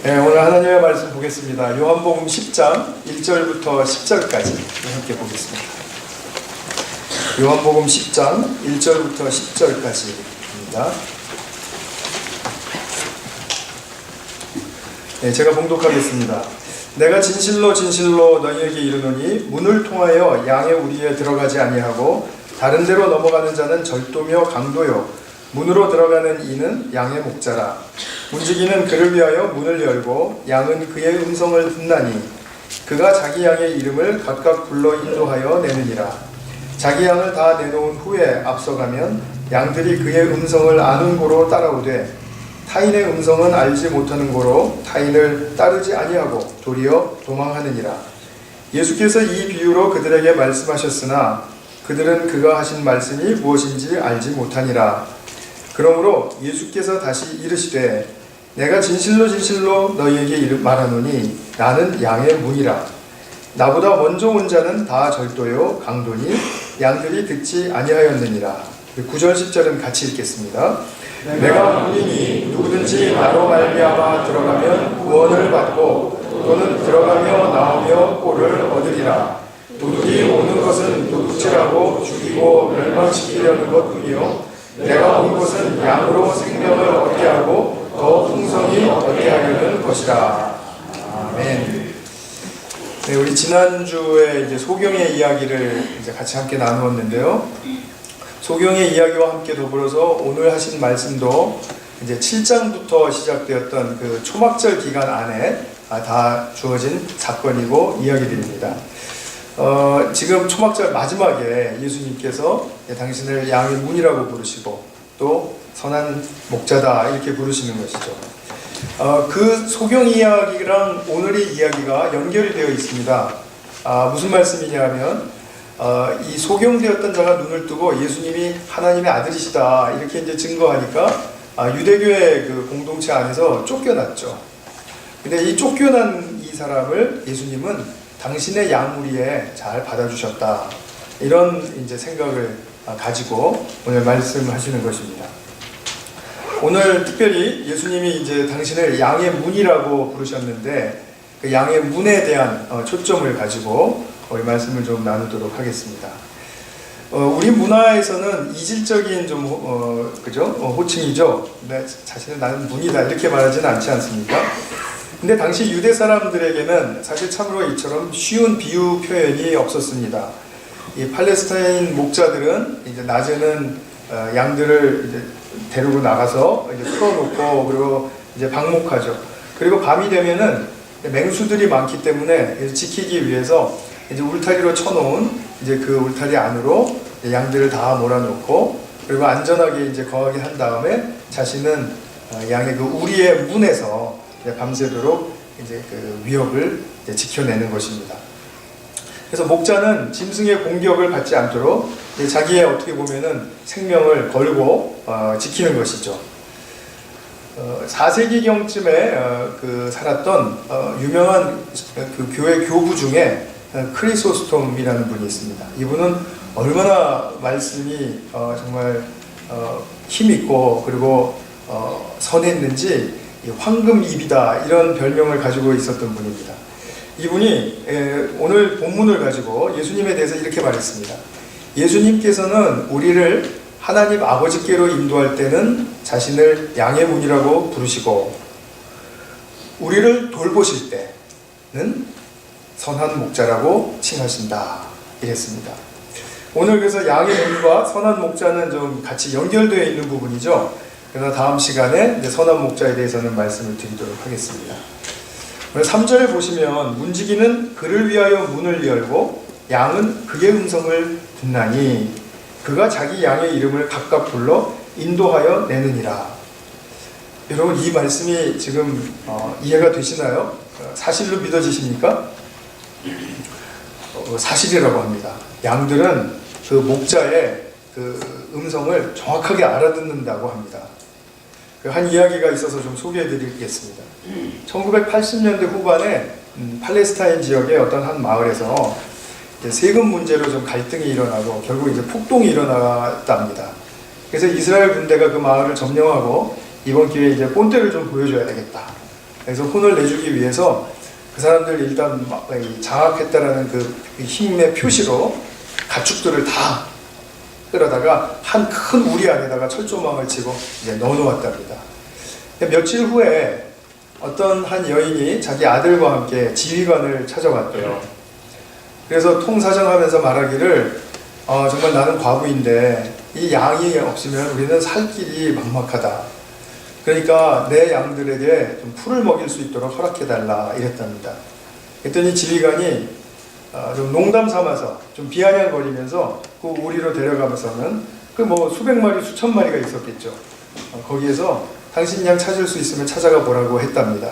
네, 오늘 하나님의 말씀 보겠습니다. 요한복음 10장 1절부터 10절까지 함께 보겠습니다. 요한복음 10장 1절부터 10절까지입니다. 네, 제가 봉독하겠습니다. 내가 진실로 진실로 너희에게 이르노니 문을 통하여 양의 우리에 들어가지 아니하고 다른 데로 넘어가는 자는 절도며 강도요 문으로 들어가는 이는 양의 목자라. 문지기는 그를 위하여 문을 열고 양은 그의 음성을 듣나니 그가 자기 양의 이름을 각각 불러 인도하여 내느니라. 자기 양을 다 내놓은 후에 앞서가면 양들이 그의 음성을 아는 고로 따라오되 타인의 음성은 알지 못하는 고로 타인을 따르지 아니하고 도리어 도망하느니라. 예수께서 이 비유로 그들에게 말씀하셨으나 그들은 그가 하신 말씀이 무엇인지 알지 못하니라. 그러므로 예수께서 다시 이르시되 내가 진실로 진실로 너희에게 말하노니 나는 양의 문이라. 나보다 먼저 온 자는 다 절도요 강도니 양들이 듣지 아니하였느니라. 9절 10절은 같이 읽겠습니다. 내가 문이니 누구든지 나로 말미암아 들어가면 구원을 받고 또는 들어가며 나오며 꼴을 얻으리라. 도둑이 오는 것은 도둑질하고 죽이고 멸망시키려는 것뿐이요 내가 온 것은 양으로 생명을 얻게 하고 더 풍성히 얻게 하려는 것이라. 아멘. 네, 우리 지난주에 이제 소경의 이야기를 이제 같이 함께 나누었는데요. 소경의 이야기와 함께 더불어서 오늘 하신 말씀도 이제 7장부터 시작되었던 그 초막절 기간 안에 다 주어진 사건이고 이야기들입니다. 지금 초막절 마지막에 예수님께서 당신을 양의 문이라고 부르시고 또 선한 목자다 이렇게 부르시는 것이죠. 그 소경 이야기랑 오늘의 이야기가 연결이 되어 있습니다. 무슨 말씀이냐면 이 소경되었던 자가 눈을 뜨고 예수님이 하나님의 아들이시다 이렇게 이제 증거하니까 유대교의 그 공동체 안에서 쫓겨났죠. 근데 이 쫓겨난 이 사람을 예수님은 당신의 양무리에 잘 받아주셨다. 이런 이제 생각을 가지고 오늘 말씀하시는 것입니다. 오늘 특별히 예수님이 이제 당신을 양의 문이라고 부르셨는데 그 양의 문에 대한 초점을 가지고 우리 말씀을 좀 나누도록 하겠습니다. 우리 문화에서는 이질적인 좀 그죠? 호칭이죠. 자신은 나는 문이다 이렇게 말하지는 않지 않습니까? 근데 당시 유대 사람들에게는 사실 참으로 이처럼 쉬운 비유 표현이 없었습니다. 이 팔레스타인 목자들은 이제 낮에는 양들을 이제 데리고 나가서 이제 풀어놓고 그리고 이제 방목하죠. 그리고 밤이 되면은 맹수들이 많기 때문에 지키기 위해서 이제 울타리로 쳐놓은 이제 그 울타리 안으로 양들을 다 몰아놓고 그리고 안전하게 이제 거하게 한 다음에 자신은 양의 그 우리의 문에서 밤새도록 이제 그 위협을 이제 지켜내는 것입니다. 그래서 목자는 짐승의 공격을 받지 않도록 자기의 어떻게 보면은 생명을 걸고 지키는 것이죠. 4세기경쯤에 그 살았던 유명한 그 교회 교부 중에 크리소스톰이라는 분이 있습니다. 이분은 얼마나 말씀이 정말 힘있고 그리고 선했는지 황금입이다 이런 별명을 가지고 있었던 분입니다. 이분이 오늘 본문을 가지고 예수님에 대해서 이렇게 말했습니다. 예수님께서는 우리를 하나님 아버지께로 인도할 때는 자신을 양의 문이라고 부르시고 우리를 돌보실 때는 선한 목자라고 칭하신다 이랬습니다. 오늘 그래서 양의 문과 선한 목자는 좀 같이 연결되어 있는 부분이죠. 그래서 다음 시간에 이제 선한 목자에 대해서는 말씀을 드리도록 하겠습니다. 오늘 3절에 보시면 문지기는 그를 위하여 문을 열고 양은 그의 음성을 듣나니 그가 자기 양의 이름을 각각 불러 인도하여 내느니라. 여러분 이 말씀이 지금 이해가 되시나요? 사실로 믿어지십니까? 사실이라고 합니다. 양들은 그 목자의 그 음성을 정확하게 알아듣는다고 합니다. 한 이야기가 있어서 좀 소개해 드리겠습니다. 1980년대 후반에 팔레스타인 지역의 어떤 한 마을에서 세금 문제로 좀 갈등이 일어나고 결국 이제 폭동이 일어났답니다. 그래서 이스라엘 군대가 그 마을을 점령하고 이번 기회에 이제 본때를 좀 보여줘야 되겠다. 그래서 혼을 내주기 위해서 그 사람들 일단 장악했다라는 그 힘의 표시로 가축들을 다 끌어다가 한 큰 우리 안에다가 철조망을 치고 이제 넣어놓았답니다. 며칠 후에 어떤 한 여인이 자기 아들과 함께 지휘관을 찾아왔대요. 그래서 통사정하면서 말하기를 정말 나는 과부인데 이 양이 없으면 우리는 살 길이 막막하다. 그러니까 내 양들에게 좀 풀을 먹일 수 있도록 허락해달라 이랬답니다. 그랬더니 지휘관이 좀 농담 삼아서 좀 비아냥거리면서 그 우리로 데려가면서는 그 뭐 수백 마리 수천 마리가 있었겠죠. 거기에서 당신 양 찾을 수 있으면 찾아가 보라고 했답니다.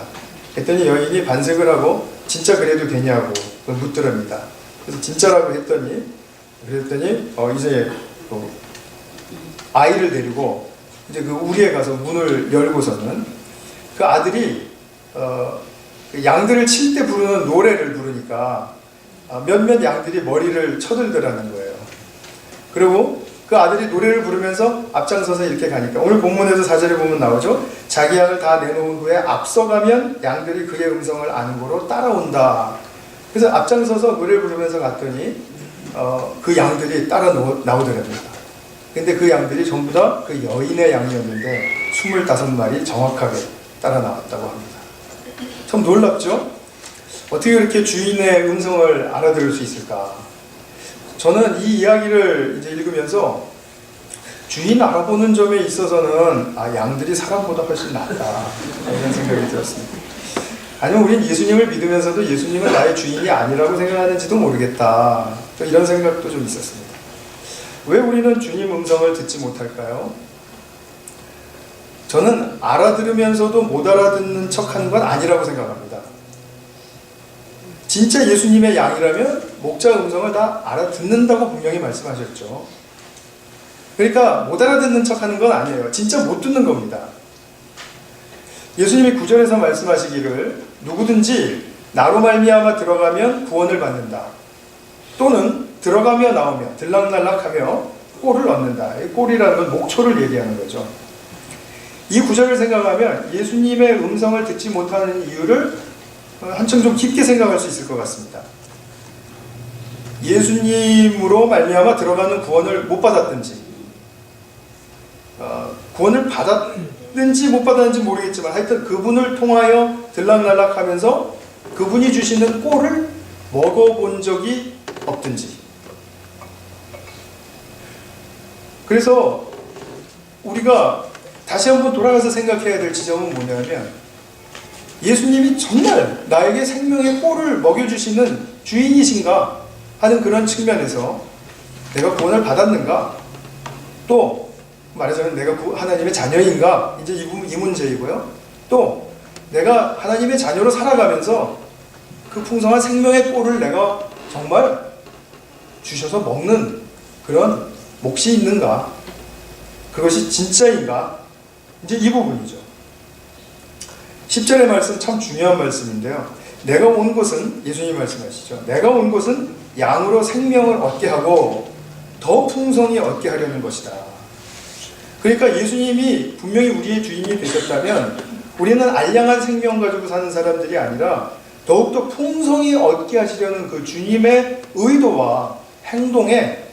그랬더니 여인이 반색을 하고 진짜 그래도 되냐고 묻더랍니다. 그래서 진짜라고 했더니 이제 아이를 데리고 이제 그 우리에 가서 문을 열고서는 그 아들이 그 양들을 칠 때 부르는 노래를 부르니까 몇몇 양들이 머리를 쳐들더라는 거예요. 그리고 그 아들이 노래를 부르면서 앞장서서 이렇게 가니까 오늘 본문에서 4절에 보면 나오죠. 자기 양을 다 내놓은 후에 앞서가면 양들이 그의 음성을 아는 거로 따라온다. 그래서 앞장서서 노래를 부르면서 갔더니 그 양들이 따라 나오더랍니다. 근데 그 양들이 전부 다 그 여인의 양이었는데 25마리 정확하게 따라 나왔다고 합니다. 참 놀랍죠? 어떻게 그렇게 주인의 음성을 알아들을 수 있을까? 저는 이 이야기를 이제 읽으면서 주인 알아보는 점에 있어서는 양들이 사람보다 훨씬 낫다 이런 생각이 들었습니다. 아니면 우린 예수님을 믿으면서도 예수님은 나의 주인이 아니라고 생각하는지도 모르겠다. 또 이런 생각도 좀 있었습니다. 왜 우리는 주님 음성을 듣지 못할까요? 저는 알아들으면서도 못 알아듣는 척하는 건 아니라고 생각합니다. 진짜 예수님의 양이라면 목자 음성을 다 알아듣는다고 분명히 말씀하셨죠. 그러니까 못 알아듣는 척하는 건 아니에요. 진짜 못 듣는 겁니다. 예수님이 9절에서 말씀하시기를 누구든지 나로 말미암아 들어가면 구원을 받는다. 또는 들어가며 나오며 들락날락하며 꼴을 얻는다. 이 꼴이라는 건 목초를 얘기하는 거죠. 이 구절을 생각하면 예수님의 음성을 듣지 못하는 이유를 한층 좀 깊게 생각할 수 있을 것 같습니다. 예수님으로 말미암아 들어가는 구원을 못 받았든지 구원을 받았는지 못 받았는지 모르겠지만 하여튼 그분을 통하여 들락날락하면서 그분이 주시는 꼴을 먹어본 적이 없든지. 그래서 우리가 다시 한번 돌아가서 생각해야 될 지점은 뭐냐면 예수님이 정말 나에게 생명의 꼴을 먹여주시는 주인이신가 하는 그런 측면에서 내가 구원을 받았는가, 또 말하자면 내가 하나님의 자녀인가, 이제 이 문제이고요. 또 내가 하나님의 자녀로 살아가면서 그 풍성한 생명의 꼴을 내가 정말 주셔서 먹는 그런 몫이 있는가, 그것이 진짜인가, 이제 이 부분이죠. 10절의 말씀 참 중요한 말씀인데요. 내가 온 것은, 예수님 말씀하시죠. 내가 온 것은 양으로 생명을 얻게 하고 더 풍성히 얻게 하려는 것이다. 그러니까 예수님이 분명히 우리의 주인이 되셨다면 우리는 알량한 생명 가지고 사는 사람들이 아니라 더욱더 풍성히 얻게 하시려는 그 주님의 의도와 행동에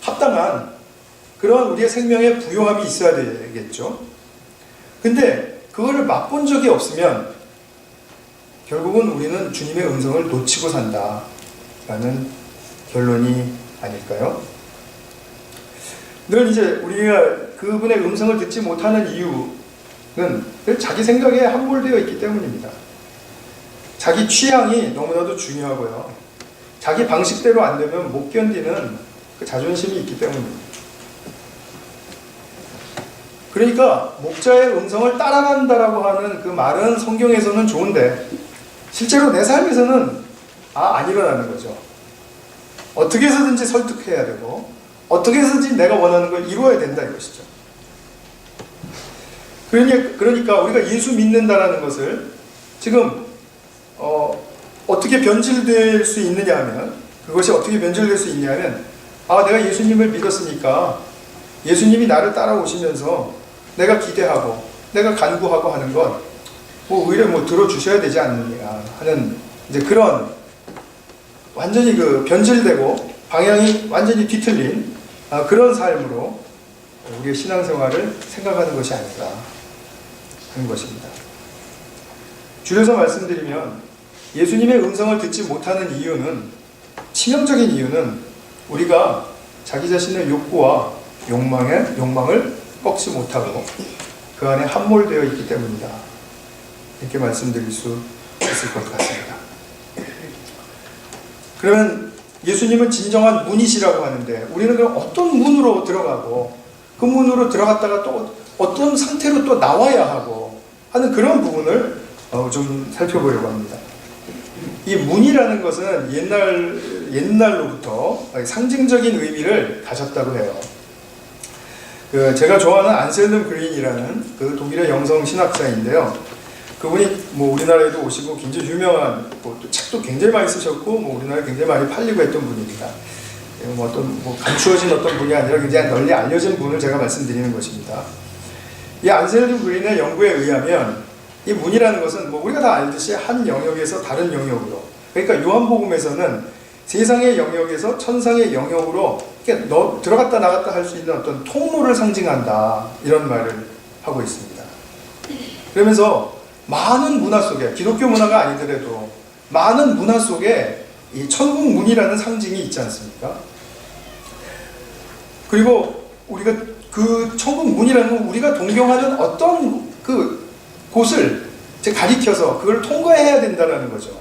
합당한 그런 우리의 생명의 부요함이 있어야 되겠죠. 근데 그거를 맛본 적이 없으면 결국은 우리는 주님의 음성을 놓치고 산다라는 결론이 아닐까요? 늘 이제 우리가 그분의 음성을 듣지 못하는 이유는 자기 생각에 함몰되어 있기 때문입니다. 자기 취향이 너무나도 중요하고요. 자기 방식대로 안 되면 못 견디는 그 자존심이 있기 때문입니다. 그러니까 목자의 음성을 따라간다라고 하는 그 말은 성경에서는 좋은데 실제로 내 삶에서는 안 일어나는 거죠. 어떻게 해서든지 설득해야 되고 어떻게 해서든지 내가 원하는 걸 이루어야 된다 이것이죠. 그러니까 우리가 예수 믿는다라는 것을 지금 어떻게 변질될 수 있느냐 하면, 그것이 어떻게 변질될 수 있냐면 내가 예수님을 믿었으니까 예수님이 나를 따라오시면서 내가 기대하고 내가 간구하고 하는 건 뭐 오히려 뭐 들어주셔야 되지 않느냐 하는 이제 그런 완전히 그 변질되고 방향이 완전히 뒤틀린 그런 삶으로 우리의 신앙생활을 생각하는 것이 아닌가 하는 것입니다. 줄여서 말씀드리면 예수님의 음성을 듣지 못하는 이유는, 치명적인 이유는 우리가 자기 자신의 욕구와 욕망을 꺾지 못하고 그 안에 함몰되어 있기 때문이다. 이렇게 말씀드릴 수 있을 것 같습니다. 그러면 예수님은 진정한 문이시라고 하는데 우리는 그럼 어떤 문으로 들어가고 그 문으로 들어갔다가 또 어떤 상태로 또 나와야 하고 하는 그런 부분을 좀 살펴보려고 합니다. 이 문이라는 것은 옛날로부터 상징적인 의미를 가졌다고 해요. 제가 좋아하는 안셀름 그린이라는 그 독일의 영성 신학자인데요. 그분이 뭐 우리나라에도 오시고 굉장히 유명한, 또 책도 굉장히 많이 쓰셨고 뭐 우리나라에 굉장히 많이 팔리고 했던 분입니다. 뭐 감추어진 어떤 분이 아니라 굉장히 널리 알려진 분을 제가 말씀드리는 것입니다. 이 안셀름 그린의 연구에 의하면 이 문이라는 것은 뭐 우리가 다 알듯이 한 영역에서 다른 영역으로, 그러니까 요한복음에서는 세상의 영역에서 천상의 영역으로 이렇게 들어갔다 나갔다 할 수 있는 어떤 통로를 상징한다, 이런 말을 하고 있습니다. 그러면서 많은 문화 속에, 기독교 문화가 아니더라도 많은 문화 속에 이 천국 문이라는 상징이 있지 않습니까? 그리고 우리가 그 천국 문이라는 건 우리가 동경하는 어떤 그 곳을 가리켜서 그걸 통과해야 된다는 거죠.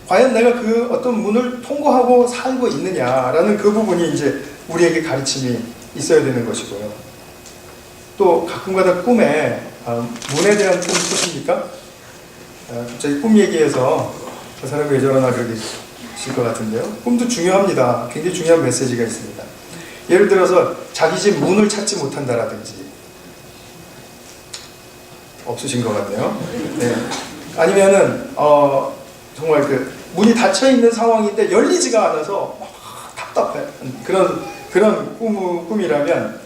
과연 내가 그 어떤 문을 통과하고 살고 있느냐라는 그 부분이 이제 우리에게 가르침이 있어야 되는 것이고요. 또 가끔가다 꿈에 문에 대한 꿈 꾸십니까? 갑자기 꿈 얘기해서 그 사람이 왜 저러나 그러실 것 같은데요. 꿈도 중요합니다. 굉장히 중요한 메시지가 있습니다. 예를 들어서 자기 집 문을 찾지 못한다라든지, 없으신 것 같네요. 네. 아니면은 정말 그 문이 닫혀 있는 상황인데 열리지가 않아서 답답해. 그런 꿈이라면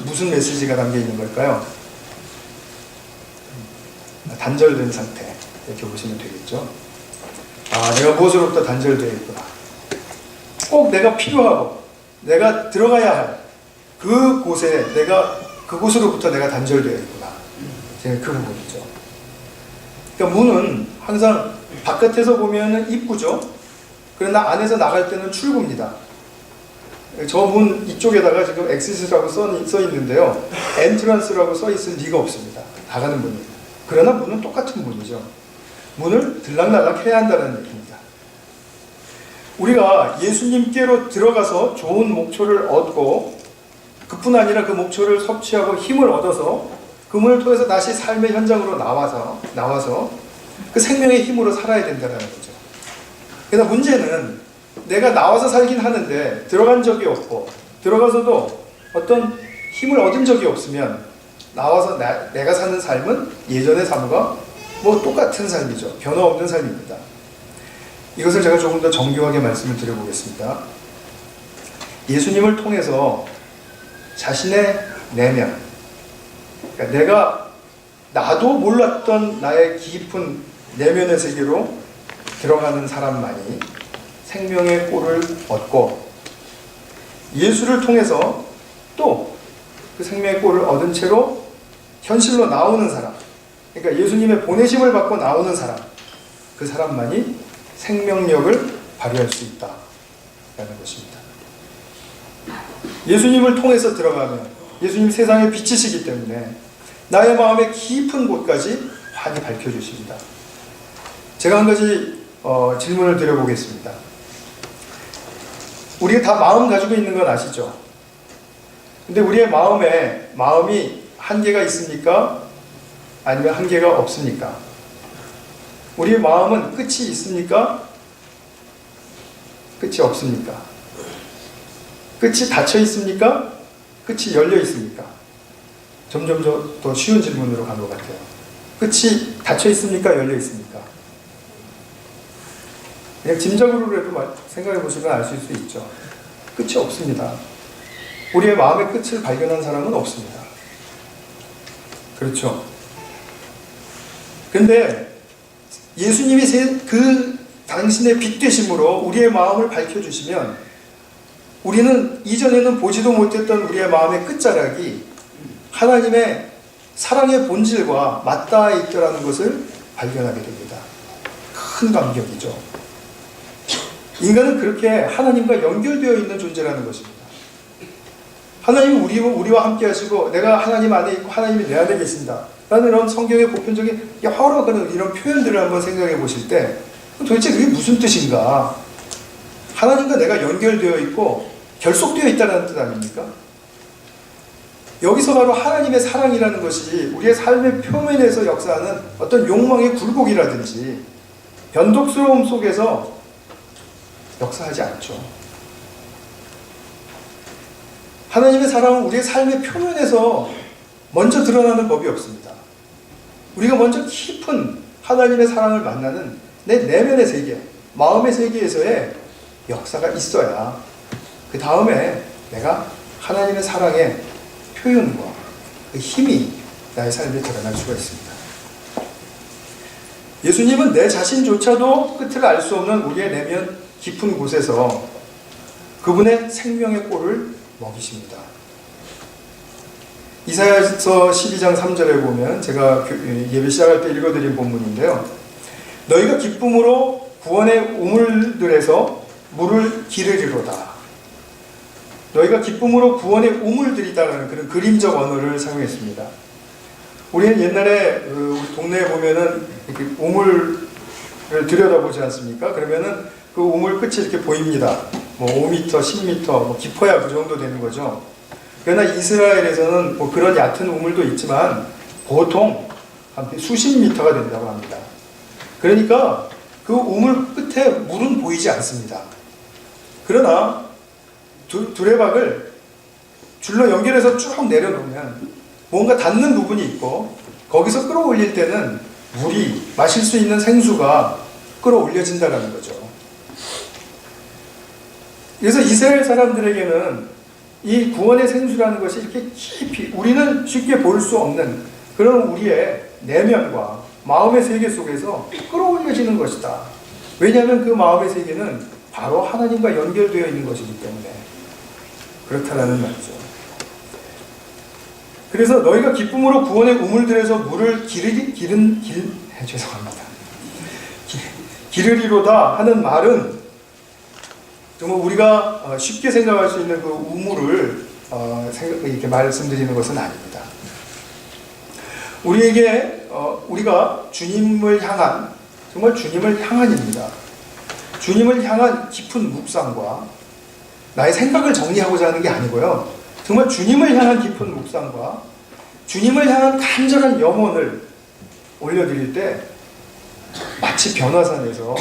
무슨 메시지가 담겨 있는 걸까요? 단절된 상태, 이렇게 보시면 되겠죠. 내가 무엇으로부터 단절되어 있구나. 꼭 내가 필요하고 내가 들어가야 할 그곳에 그곳으로부터 내가 단절되어 있구나. 그 부분이죠. 그러니까 문은 항상 바깥에서 보면은 입구죠. 그러나 안에서 나갈 때는 출구입니다. 저 문 이쪽에다가 지금 exit이라고 써 있는데요. entrance라고 써 있을 리가 없습니다. 나가는 문입니다. 그러나 문은 똑같은 문이죠. 문을 들락날락 해야 한다는 얘기입니다. 우리가 예수님께로 들어가서 좋은 목표를 얻고 그뿐 아니라 그 목표를 섭취하고 힘을 얻어서 그 문을 통해서 다시 삶의 현장으로 나와서 그 생명의 힘으로 살아야 된다는 거죠. 그러나 문제는 내가 나와서 살긴 하는데 들어간 적이 없고 들어가서도 어떤 힘을 얻은 적이 없으면 나와서 내가 사는 삶은 예전의 삶과 뭐 똑같은 삶이죠. 변화 없는 삶입니다. 이것을 제가 조금 더 정교하게 말씀을 드려보겠습니다. 예수님을 통해서 자신의 내면, 그러니까 나도 몰랐던 나의 깊은 내면의 세계로 들어가는 사람만이 생명의 꼴을 얻고 예수를 통해서 또 그 생명의 꼴을 얻은 채로 현실로 나오는 사람, 그러니까 예수님의 보내심을 받고 나오는 사람, 그 사람만이 생명력을 발휘할 수 있다라는 것입니다. 예수님을 통해서 들어가면 예수님 세상의 빛이시기 때문에 나의 마음의 깊은 곳까지 환히 밝혀주십니다. 제가 한 가지 질문을 드려보겠습니다. 우리가 다 마음 가지고 있는 건 아시죠? 근데 우리의 마음이 한계가 있습니까? 아니면 한계가 없습니까? 우리의 마음은 끝이 있습니까? 끝이 없습니까? 끝이 닫혀 있습니까? 끝이 열려 있습니까? 점점 더 쉬운 질문으로 간 것 같아요. 끝이 닫혀 있습니까? 열려 있습니까? 그냥 짐작으로라도 생각해 보시면 아실 수 있죠. 끝이 없습니다. 우리의 마음의 끝을 발견한 사람은 없습니다. 그렇죠? 그런데 예수님이 그 당신의 빛 되심으로 우리의 마음을 밝혀주시면 우리는 이전에는 보지도 못했던 우리의 마음의 끝자락이 하나님의 사랑의 본질과 맞닿아 있더라는 것을 발견하게 됩니다. 큰 감격이죠. 인간은 그렇게 하나님과 연결되어 있는 존재라는 것입니다. 하나님은 우리와 함께 하시고 내가 하나님 안에 있고 하나님이 내 안에 계신다 라는 이런 성경의 보편적인 여러 그런 이런 표현들을 한번 생각해 보실 때 도대체 그게 무슨 뜻인가? 하나님과 내가 연결되어 있고 결속되어 있다는 뜻 아닙니까? 여기서 바로 하나님의 사랑이라는 것이 우리의 삶의 표면에서 역사하는 어떤 욕망의 굴곡이라든지 변덕스러움 속에서 역사하지 않죠. 하나님의 사랑은 우리의 삶의 표면에서 먼저 드러나는 법이 없습니다. 우리가 먼저 깊은 하나님의 사랑을 만나는 내 내면의 세계, 마음의 세계에서의 역사가 있어야 그 다음에 내가 하나님의 사랑의 표현과 그 힘이 나의 삶에 드러날 수가 있습니다. 예수님은 내 자신조차도 끝을 알 수 없는 우리의 내면 깊은 곳에서 그분의 생명의 꼴을 먹이십니다. 이사야서 12장 3절에 보면 제가 예배 시작할 때 읽어드린 본문인데요. 너희가 기쁨으로 구원의 우물들에서 물을 기르리로다. 너희가 기쁨으로 구원의 우물들이다라는 그런 그림적 언어를 사용했습니다. 우리는 옛날에 우리 동네에 보면은 이렇게 우물을 들여다보지 않습니까? 그러면은 그 우물 끝이 이렇게 보입니다. 뭐 5m, 10m, 뭐 깊어야 그 정도 되는 거죠. 그러나 이스라엘에서는 뭐 그런 얕은 우물도 있지만 보통 한 수십 미터가 된다고 합니다. 그러니까 그 우물 끝에 물은 보이지 않습니다. 그러나 두레박을 줄로 연결해서 쭉 내려놓으면 뭔가 닿는 부분이 있고 거기서 끌어올릴 때는 물이 마실 수 있는 생수가 끌어올려진다는 거죠. 그래서 이스라엘 사람들에게는 이 구원의 생수라는 것이 이렇게 깊이 우리는 쉽게 볼 수 없는 그런 우리의 내면과 마음의 세계 속에서 끌어올려지는 것이다. 왜냐하면 그 마음의 세계는 바로 하나님과 연결되어 있는 것이기 때문에 그렇다라는 말이죠. 그래서 너희가 기쁨으로 구원의 우물들에서 물을 기르리로다 하는 말은 정말 우리가 쉽게 생각할 수 있는 그 우물을 이렇게 말씀드리는 것은 아닙니다. 우리에게 우리가 주님을 향한 정말 주님을 향한입니다. 주님을 향한 깊은 묵상과 나의 생각을 정리하고자 하는 게 아니고요. 정말 주님을 향한 깊은 묵상과 주님을 향한 간절한 염원을 올려드릴 때 마치 변화산에서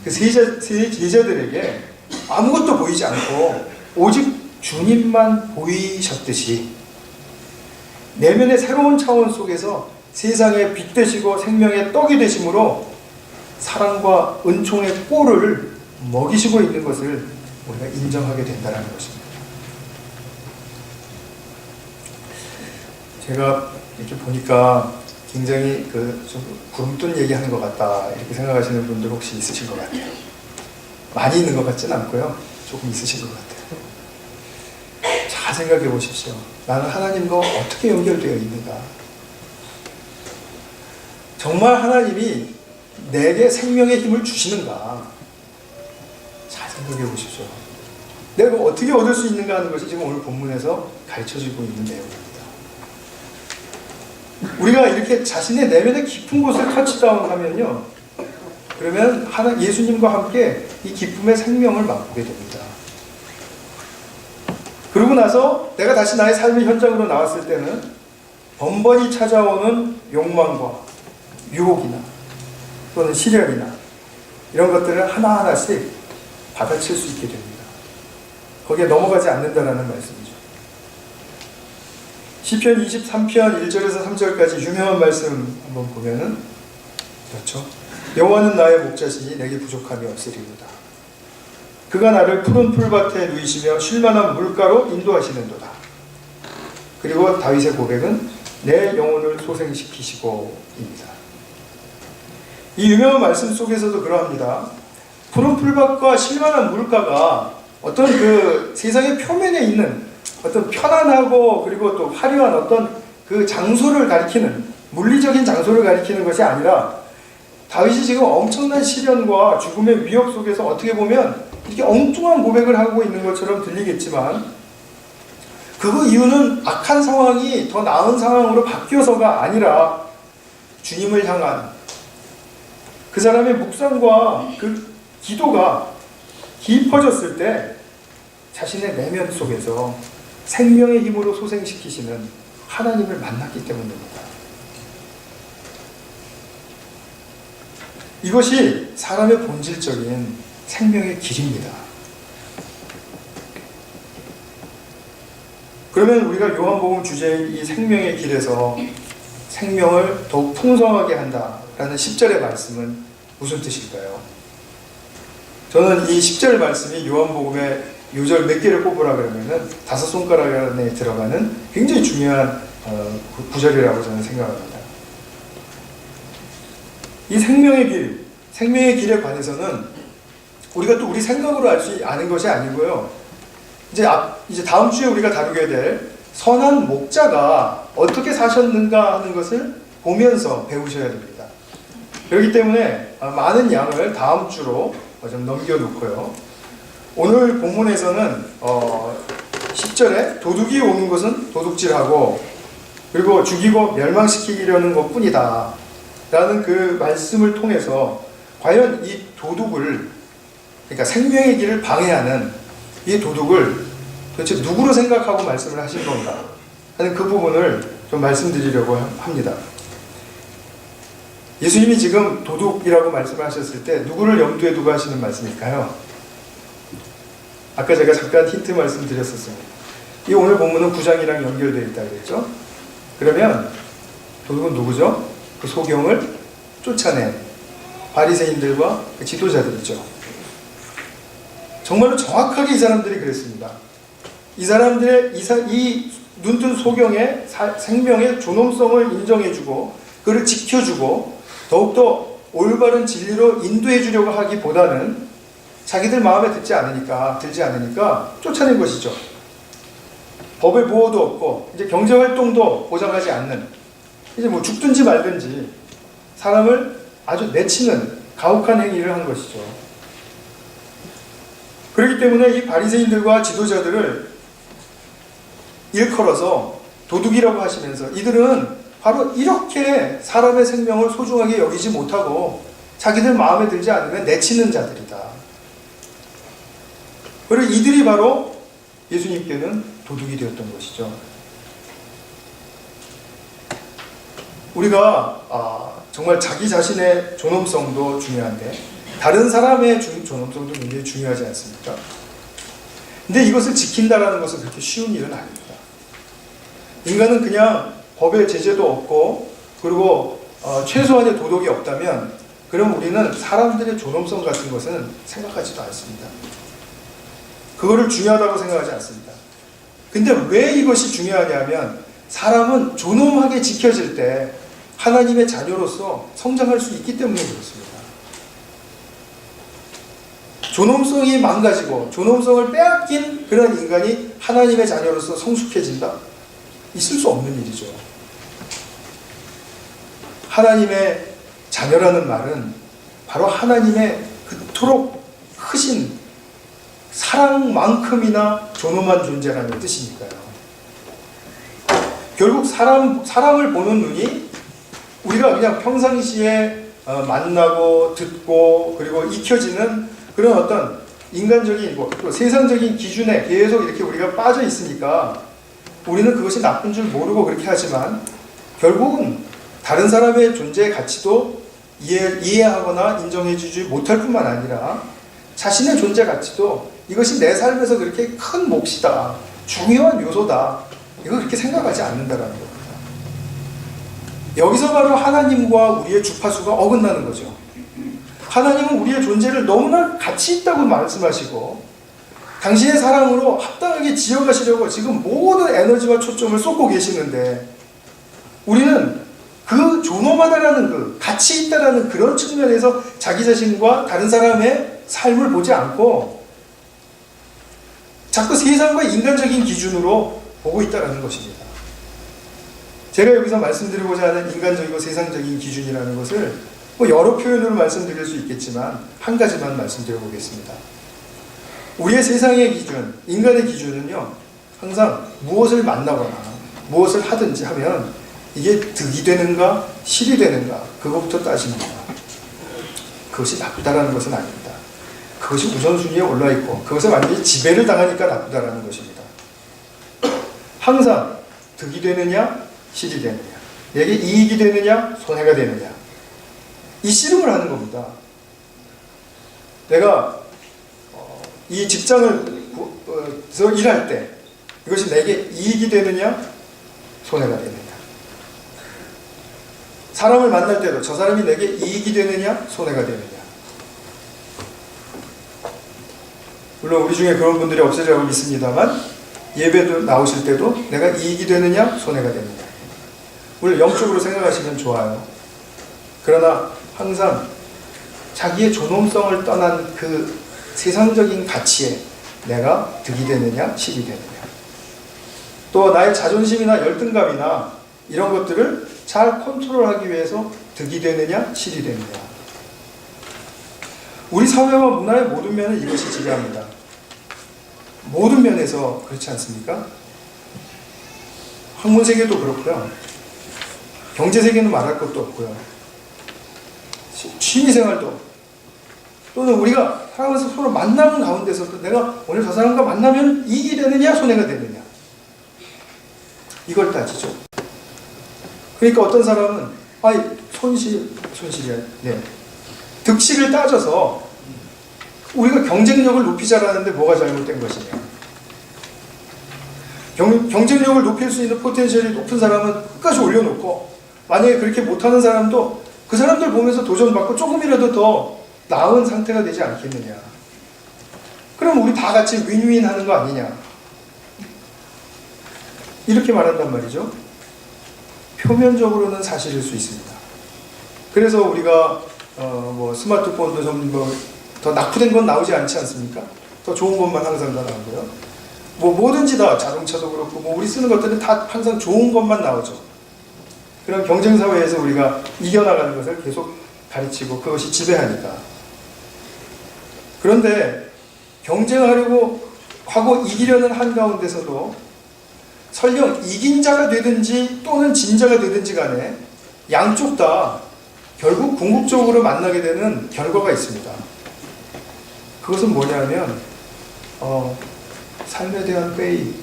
그 제자들에게 아무것도 보이지 않고 오직 주님만 보이셨듯이 내면의 새로운 차원 속에서 세상의 빛 되시고 생명의 떡이 되심으로 사랑과 은총의 꼴을 먹이시고 있는 것을 우리가 인정하게 된다는 것입니다. 제가 이렇게 보니까 굉장히 좀 구름뜬 얘기하는 것 같다 이렇게 생각하시는 분들 혹시 있으신 것 같아요. 많이 있는 것 같지는 않고요. 조금 있으신 것 같아요. 잘 생각해 보십시오. 나는 하나님과 어떻게 연결되어 있는가? 정말 하나님이 내게 생명의 힘을 주시는가? 잘 생각해 보십시오. 내가 어떻게 얻을 수 있는가 하는 것이 지금 오늘 본문에서 가르쳐지고 있는 내용입니다. 우리가 이렇게 자신의 내면의 깊은 곳을 터치다운하면요, 그러면 예수님과 함께 이 기쁨의 생명을 맛보게 됩니다. 그러고 나서 내가 다시 나의 삶의 현장으로 나왔을 때는 번번이 찾아오는 욕망과 유혹이나 또는 시련이나 이런 것들을 하나하나씩 받아칠 수 있게 됩니다. 거기에 넘어가지 않는다라는 말씀이죠. 시편 23편 1절에서 3절까지 유명한 말씀 한번 보면은 그렇죠. 여호와는 나의 목자시니 내게 부족함이 없으리로다. 그가 나를 푸른 풀밭에 누이시며 쉴만한 물가로 인도하시는도다. 그리고 다윗의 고백은 내 영혼을 소생시키시고입니다. 이 유명한 말씀 속에서도 그러합니다. 푸른 풀밭과 실만한 물가가 어떤 그 세상의 표면에 있는 어떤 편안하고 그리고 또 화려한 어떤 그 장소를 가리키는, 물리적인 장소를 가리키는 것이 아니라, 다윗이 지금 엄청난 시련과 죽음의 위협 속에서 어떻게 보면 이렇게 엉뚱한 고백을 하고 있는 것처럼 들리겠지만, 그 이유는 악한 상황이 더 나은 상황으로 바뀌어서가 아니라 주님을 향한 그 사람의 묵상과 그 기도가 깊어졌을 때 자신의 내면 속에서 생명의 힘으로 소생시키시는 하나님을 만났기 때문입니다. 이것이 사람의 본질적인 생명의 길입니다. 그러면 우리가 요한복음 주제의 이 생명의 길에서 생명을 더욱 풍성하게 한다라는 10절의 말씀은 무슨 뜻일까요? 저는 이 10절 말씀이 요한복음의 요절 몇 개를 꼽으라 그러면은 5손가락 안에 들어가는 굉장히 중요한 구절이라고 저는 생각합니다. 이 생명의 길, 생명의 길에 관해서는 우리가 또 우리 생각으로 알 수 아는 것이 아니고요. 이제 다음 주에 우리가 다루게 될 선한 목자가 어떻게 사셨는가 하는 것을 보면서 배우셔야 됩니다. 그렇기 때문에 많은 양을 다음 주로 좀 넘겨놓고요. 오늘 본문에서는 10절에 도둑이 오는 것은 도둑질하고 그리고 죽이고 멸망시키려는 것뿐이다 라는 그 말씀을 통해서 과연 이 도둑을, 그러니까 생명의 길을 방해하는 이 도둑을 도대체 누구로 생각하고 말씀을 하신 건가 하는 그 부분을 좀 말씀드리려고 합니다. 예수님이 지금 도둑이라고 말씀을 하셨을 때 누구를 염두에 두고 하시는 말씀일까요? 아까 제가 잠깐 힌트 말씀드렸었습니다. 이 오늘 본문은 9장이랑 연결되어 있다고 그랬죠? 그러면 도둑은 누구죠? 그 소경을 쫓아낸 바리새인들과 그 지도자들이죠. 정말로 정확하게 이 사람들이 그랬습니다. 이 사람들의 이 눈뜬 소경의 생명의 존엄성을 인정해주고 그를 지켜주고 더욱더 올바른 진리로 인도해주려고 하기보다는 자기들 마음에 들지 않으니까 쫓아낸 것이죠. 법의 보호도 없고 이제 경제활동도 보장하지 않는, 이제 뭐 죽든지 말든지 사람을 아주 내치는 가혹한 행위를 한 것이죠. 그렇기 때문에 이 바리새인들과 지도자들을 일컬어서 도둑이라고 하시면서 이들은 바로 이렇게 사람의 생명을 소중하게 여기지 못하고 자기들 마음에 들지 않으면 내치는 자들이다. 그리고 이들이 바로 예수님께는 도둑이 되었던 것이죠. 우리가 정말 자기 자신의 존엄성도 중요한데 다른 사람의 존엄성도 굉장히 중요하지 않습니까? 근데 이것을 지킨다라는 것은 그렇게 쉬운 일은 아닙니다. 인간은 그냥 법의 제재도 없고 그리고 최소한의 도덕이 없다면 그럼 우리는 사람들의 존엄성 같은 것은 생각하지도 않습니다. 그거를 중요하다고 생각하지 않습니다. 근데 왜 이것이 중요하냐면 사람은 존엄하게 지켜질 때 하나님의 자녀로서 성장할 수 있기 때문에 그렇습니다. 존엄성이 망가지고 존엄성을 빼앗긴 그런 인간이 하나님의 자녀로서 성숙해진다? 있을 수 없는 일이죠. 하나님의 자녀라는 말은 바로 하나님의 그토록 크신 사랑만큼이나 존엄한 존재라는 뜻이니까요. 결국 사람을 보는 눈이 우리가 그냥 평상시에 만나고 듣고 그리고 익혀지는 그런 어떤 인간적인 또 세상적인 기준에 계속 이렇게 우리가 빠져 있으니까 우리는 그것이 나쁜 줄 모르고 그렇게 하지만 결국은 다른 사람의 존재의 가치도 이해하거나 인정해주지 못할 뿐만 아니라 자신의 존재 가치도 이것이 내 삶에서 그렇게 큰 몫이다, 중요한 요소다, 이거 그렇게 생각하지 않는다라는 겁니다. 여기서 바로 하나님과 우리의 주파수가 어긋나는 거죠. 하나님은 우리의 존재를 너무나 가치 있다고 말씀하시고 당신의 사랑으로 합당하게 지어가시려고 지금 모든 에너지와 초점을 쏟고 계시는데 우리는 그 존엄하다라는 그 가치 있다라는 그런 측면에서 자기 자신과 다른 사람의 삶을 보지 않고 자꾸 세상과 인간적인 기준으로 보고 있다는 것입니다. 제가 여기서 말씀드리고자 하는 인간적이고 세상적인 기준이라는 것을 여러 표현으로 말씀드릴 수 있겠지만 한 가지만 말씀드려 보겠습니다. 우리의 세상의 기준, 인간의 기준은요, 항상 무엇을 만나거나 무엇을 하든지 하면 이게 득이 되는가 실이 되는가 그것부터 따집니다. 그것이 나쁘다라는 것은 아닙니다. 그것이 우선순위에 올라있고 그것에 완전히 지배를 당하니까 나쁘다라는 것입니다. 항상 득이 되느냐 실이 되느냐, 내게 이익이 되느냐 손해가 되느냐, 이 씨름을 하는 겁니다. 내가 이 직장에서 일할 때 이것이 내게 이익이 되느냐 손해가 되느냐, 사람을 만날 때도 저 사람이 내게 이익이 되느냐 손해가 되느냐. 물론 우리 중에 그런 분들이 없으리라고 믿습니다만 예배도 나오실 때도 내가 이익이 되느냐 손해가 되느냐. 물론 영적으로 생각하시면 좋아요. 그러나 항상 자기의 존엄성을 떠난 그 세상적인 가치에 내가 득이 되느냐 실이 되느냐, 또 나의 자존심이나 열등감이나 이런 것들을 잘 컨트롤하기 위해서 득이 되느냐 실이 되느냐. 우리 사회와 문화의 모든 면은 이것이 지배합니다. 모든 면에서 그렇지 않습니까? 학문 세계도 그렇고요, 경제 세계는 말할 것도 없고요, 취미생활도, 또는 우리가 살아가면서 서로 만나는 가운데서도 내가 오늘 저 사람과 만나면 이익이 되느냐 손해가 되느냐, 이걸 따지죠. 그러니까 어떤 사람은 손실이야. 네. 득실을 따져서 우리가 경쟁력을 높이자라는데 뭐가 잘못된 것이냐. 경쟁력을 높일 수 있는 포텐셜이 높은 사람은 끝까지 올려놓고, 만약에 그렇게 못하는 사람도 그 사람들 보면서 도전받고 조금이라도 더 나은 상태가 되지 않겠느냐. 그럼 우리 다 같이 윈윈 하는 거 아니냐, 이렇게 말한단 말이죠. 표면적으로는 사실일 수 있습니다. 그래서 우리가 스마트폰도 좀 더 낙후된 건 나오지 않지 않습니까? 더 좋은 것만 항상 다 나오고요. 뭐든지 다 자동차도 그렇고 우리 쓰는 것들은 다 항상 좋은 것만 나오죠. 그런 경쟁 사회에서 우리가 이겨나가는 것을 계속 가르치고 그것이 지배하니까. 그런데 경쟁하려고 하고 이기려는 한가운데서도 설령 이긴 자가 되든지 또는 진 자가 되든지 간에 양쪽 다 결국 궁극적으로 만나게 되는 결과가 있습니다. 그것은 뭐냐면 삶에 대한 회의,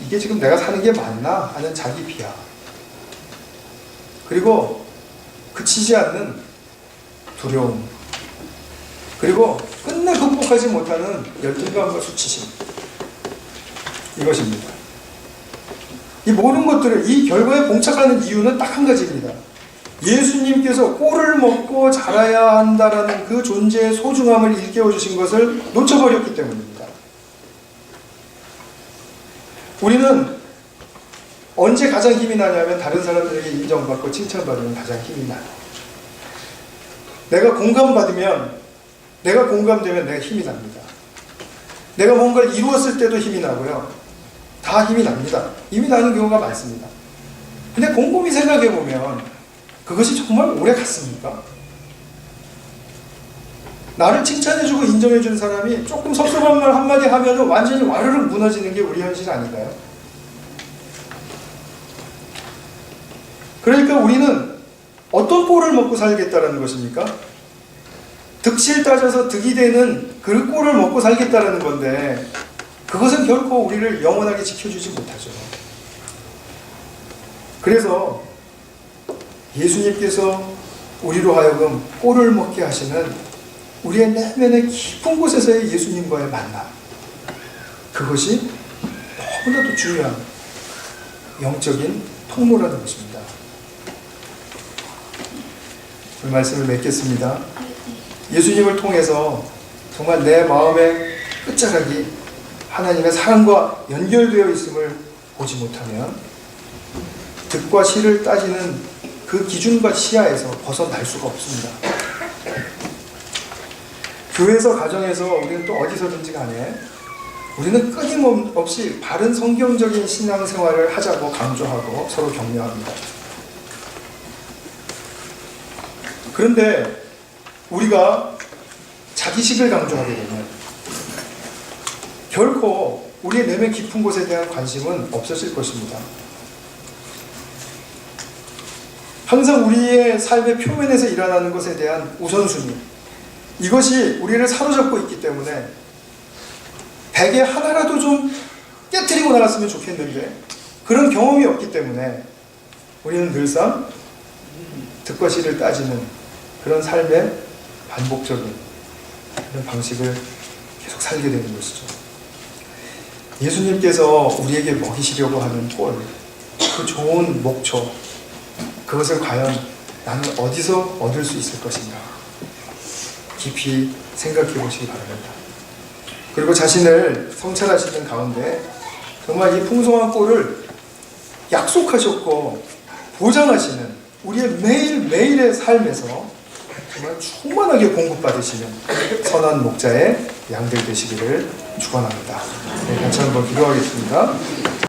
이게 지금 내가 사는 게 맞나 하는 자기 비하, 그리고 그치지 않는 두려움, 그리고 끝내 극복하지 못하는 열등감과 수치심, 이것입니다. 이 모든 것들을, 이 결과에 봉착하는 이유는 딱 한 가지입니다. 예수님께서 꼴을 먹고 자라야 한다라는 그 존재의 소중함을 일깨워 주신 것을 놓쳐버렸기 때문입니다. 우리는 언제 가장 힘이 나냐면 다른 사람들에게 인정받고 칭찬받으면 가장 힘이 나요. 내가 공감되면 내가 힘이 납니다. 내가 뭔가를 이루었을 때도 힘이 나고요. 다 힘이 납니다. 힘이 나는 경우가 많습니다. 근데 곰곰이 생각해보면 그것이 정말 오래 갔습니까? 나를 칭찬해주고 인정해주는 사람이 조금 섭섭한 말 한마디 하면 완전히 와르르 무너지는 게 우리 현실 아닌가요? 그러니까 우리는 어떤 꼴을 먹고 살겠다는 것입니까? 득실 따져서 득이 되는 그 꼴을 먹고 살겠다는 건데, 그것은 결코 우리를 영원하게 지켜주지 못하죠. 그래서 예수님께서 우리로 하여금 꼴을 먹게 하시는 우리의 내면의 깊은 곳에서의 예수님과의 만남, 그것이 너무나도 중요한 영적인 통로라는 것입니다. 오늘 말씀을 맺겠습니다. 예수님을 통해서 정말 내 마음의 끝자락이 하나님의 사랑과 연결되어 있음을 보지 못하면 득과 실을 따지는 그 기준과 시야에서 벗어날 수가 없습니다. 교회에서, 가정에서, 우리는 또 어디서든지 간에 우리는 끊임없이 바른 성경적인 신앙생활을 하자고 강조하고 서로 격려합니다. 그런데 우리가 자기식을 강조하게 되면 결코 우리의 내면 깊은 곳에 대한 관심은 없어질 것입니다. 항상 우리의 삶의 표면에서 일어나는 것에 대한 우선순위, 이것이 우리를 사로잡고 있기 때문에 대개 하나라도 좀 깨트리고 나갔으면 좋겠는데 그런 경험이 없기 때문에 우리는 늘상 득과 실을 따지는 그런 삶의 반복적인 그런 방식을 계속 살게 되는 것이죠. 예수님께서 우리에게 먹이시려고 하는 꼴, 그 좋은 목초, 그것을 과연 나는 어디서 얻을 수 있을 것인가 깊이 생각해 보시기 바랍니다. 그리고 자신을 성찰하시는 가운데 정말 이 풍성한 꼴을 약속하셨고 보장하시는 우리의 매일매일의 삶에서 정말 충만하게 공급받으시는 선한 목자의 양들 되시기를 축원합니다. 같이 한번 기도하겠습니다.